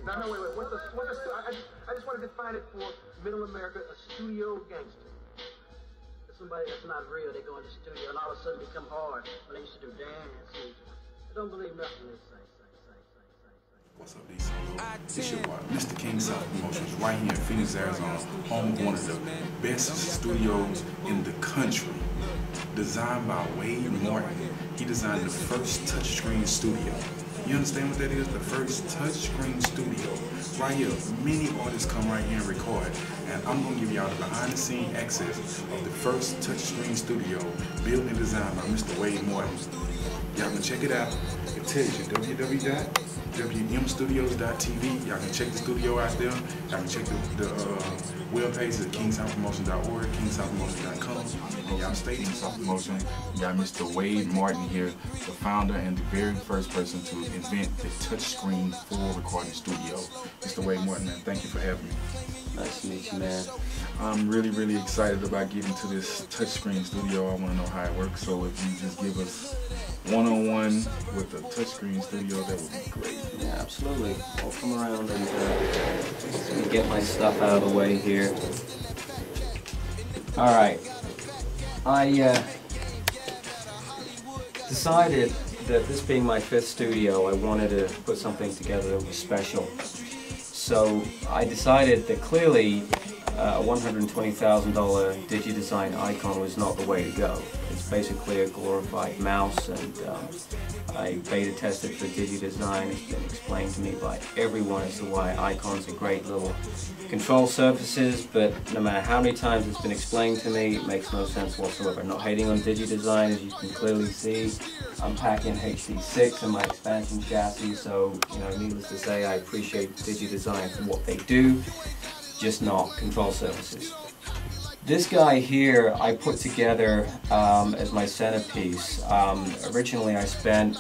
No, no, wait. I just want to define it for Middle America, a studio gangster. Somebody that's not real, they go in the studio and all of a sudden become hard when they used to do dance. I don't believe nothing they say. What's up, DC? It's your boy, Mr. King South Promotions, right here in Phoenix, Arizona, home of one of the best studios in the country. Designed by Wade Morton. He designed the first touchscreen studio. You understand what that is? The first touchscreen studio. Right here, many artists come right here and record. And I'm going to give y'all the behind-the-scenes access of the first touchscreen studio built and designed by Mr. Wade Morton. Y'all can check it out. It tells you www.wmstudios.tv. Y'all can check the studio out there. Y'all can check the web page at kingsouthpromotion.org, kingsouthpromotion.com. And y'all stay in South Promotion. You got Mr. Wade Morton here, the founder and the very first person to invent the touchscreen full recording studio. Mr. Wade Morton, man, thank you for having me. Nice to meet you, man. I'm really excited about getting to this touchscreen studio. I want to know how it works, so if you just give us one-on-one with the touchscreen studio, that would be great. Yeah, absolutely. I'll come around and get my stuff out of the way here. All right. I decided that this being my 5th studio, I wanted to put something together that was special. So I decided that clearly a $120,000 DigiDesign icon was not the way to go. It's basically a glorified mouse, and I beta tested for DigiDesign. It's been explained to me by everyone as to why icons are great little control surfaces, but no matter how many times it's been explained to me, it makes no sense whatsoever. I'm not hating on DigiDesign, as you can clearly see. I'm packing HD6 in my expansion chassis, so needless to say, I appreciate DigiDesign for what they do, just not control surfaces. This guy here I put together as my centerpiece. Originally I spent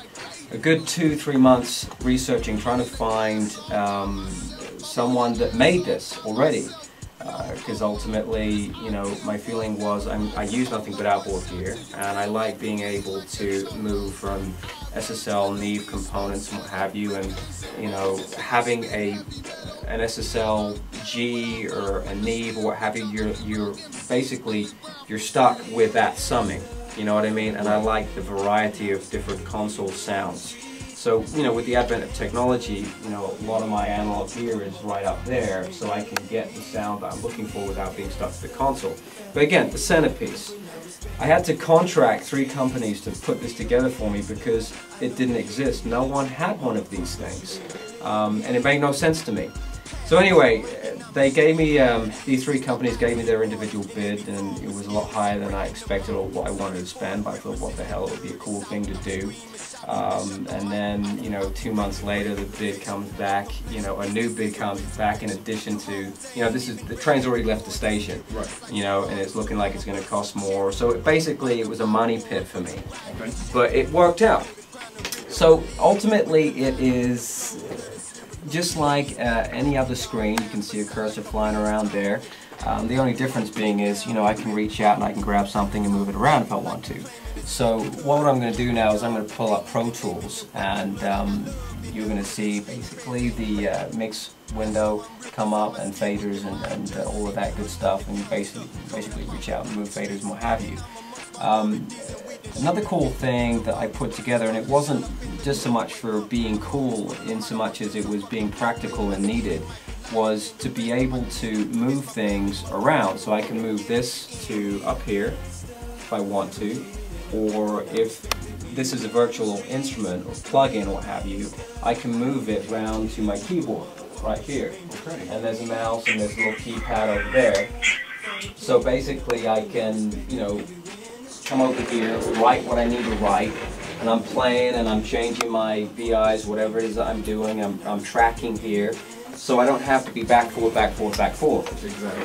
a good 2-3 months researching, trying to find someone that made this already. Because ultimately, my feeling was I use nothing but outboard gear, and I like being able to move from SSL Neve components and what have you, and having an SSL G or a Neve or what have you, you're basically stuck with that summing. You know what I mean? And I like the variety of different console sounds. So, with the advent of technology, a lot of my analog gear is right up there, so I can get the sound that I'm looking for without being stuck to the console. But again, the centerpiece. I had to contract 3 companies to put this together for me because it didn't exist. No one had one of these things, and it made no sense to me. So anyway, they gave me, these 3 companies gave me their individual bid, and it was a lot higher than I expected or what I wanted to spend, but I thought, what the hell, it would be a cool thing to do. And then, 2 months later, the bid comes back, a new bid comes back in addition to, the train's already left the station, right. And it's looking like it's going to cost more. So basically, it was a money pit for me, okay. But it worked out. So ultimately, it is just like any other screen. You can see a cursor flying around there. The only difference being is, I can reach out and I can grab something and move it around if I want to. So what I'm going to do now is I'm going to pull up Pro Tools, and you're going to see basically the mix window come up, and faders and all of that good stuff, and you basically reach out and move faders and what have you. Another cool thing that I put together, and it wasn't just so much for being cool in so much as it was being practical and needed, was to be able to move things around. So I can move this to up here if I want to, or if this is a virtual instrument or plug-in or what have you, I can move it round to my keyboard right here. Okay. And there's a mouse and there's a little keypad over there. So basically I can, come over here, write what I need to write, and I'm playing and I'm changing my VIs, whatever it is that I'm doing, I'm tracking here, so I don't have to be back, forward, back, forward, back, forward. Exactly.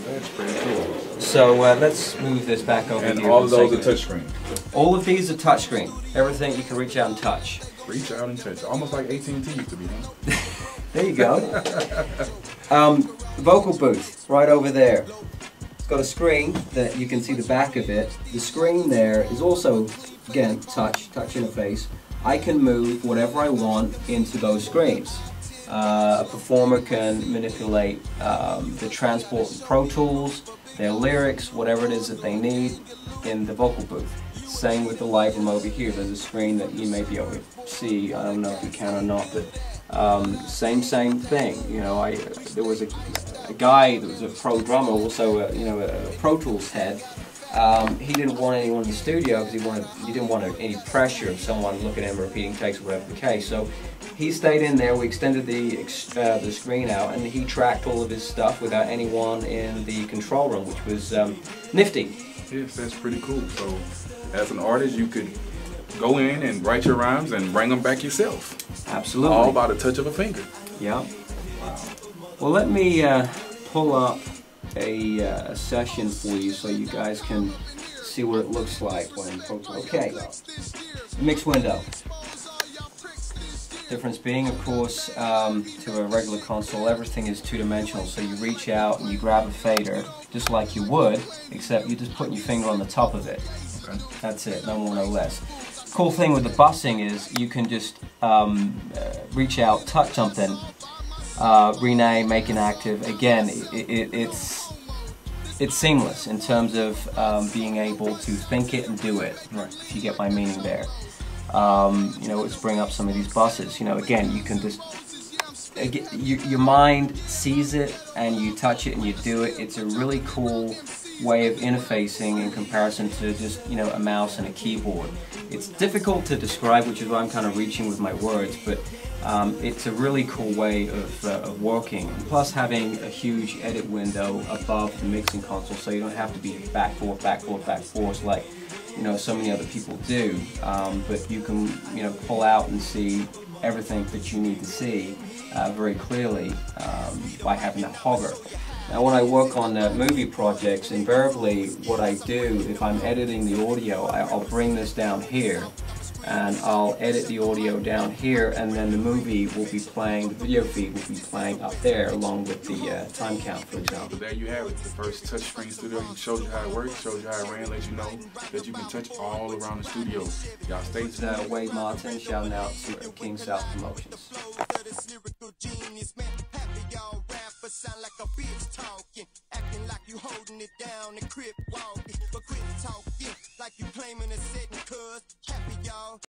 That's pretty cool. So let's move this back over here. And all of those are touchscreen? All of these are touchscreen. Everything you can reach out and touch. Reach out and touch. Almost like AT&T used to be, huh? There you go. Vocal booth, right over there. It's got a screen that you can see the back of it. The screen there is also, again, touch interface. I can move whatever I want into those screens. a performer can manipulate the transport of Pro Tools, their lyrics, whatever it is that they need in the vocal booth. Same with the live room over here. There's a screen that you may be able to see. I don't know if you can or not, but same thing. You know, there was a guy that was a pro drummer, also a Pro Tools head. He didn't want anyone in the studio because he didn't want any pressure of someone looking at him repeating takes or whatever the case. So he stayed in there. We extended the screen out, and he tracked all of his stuff without anyone in the control room, which was nifty. Yes, that's pretty cool. So as an artist, you could go in and write your rhymes and bring them back yourself. Absolutely. All by the touch of a finger. Yeah. Wow. Well, let me pull up a session for you so you guys can see what it looks like when Pro Tools comes out. Mix window. Difference being, of course, to a regular console, everything is two-dimensional, so you reach out and you grab a fader just like you would, except you're just putting your finger on the top of it. Okay. That's it, no more, no less. Cool thing with the busing is you can just reach out, touch something, rename, make it active. Again, it's seamless in terms of being able to think it and do it, right, if you get my meaning there. You know, let's bring up some of these buses. You know, again, you can just, your mind sees it and you touch it and you do it. It's a really cool way of interfacing in comparison to just, you know, a mouse and a keyboard. It's difficult to describe, which is why I'm kind of reaching with my words, but it's a really cool way of working. Plus having a huge edit window above the mixing console, so you don't have to be back, forth like, you know, so many other people do. But you can, you know, pull out and see everything that you need to see very clearly by having that hover. Now, when I work on movie projects, invariably what I do, if I'm editing the audio, I'll bring this down here, and I'll edit the audio down here, and then the movie will be playing, the video feed will be playing up there along with the time count, for example. So there you have it, the first touchscreen studio. It shows you how it works, shows you how it ran, lets you know that you can touch all around the studio. Y'all stay tuned. Wade Martin shouting out to King South Promotions. Sound like a bitch talking, acting like you holding it down and crip walking, but quit talking like you claiming a second cuz happy y'all.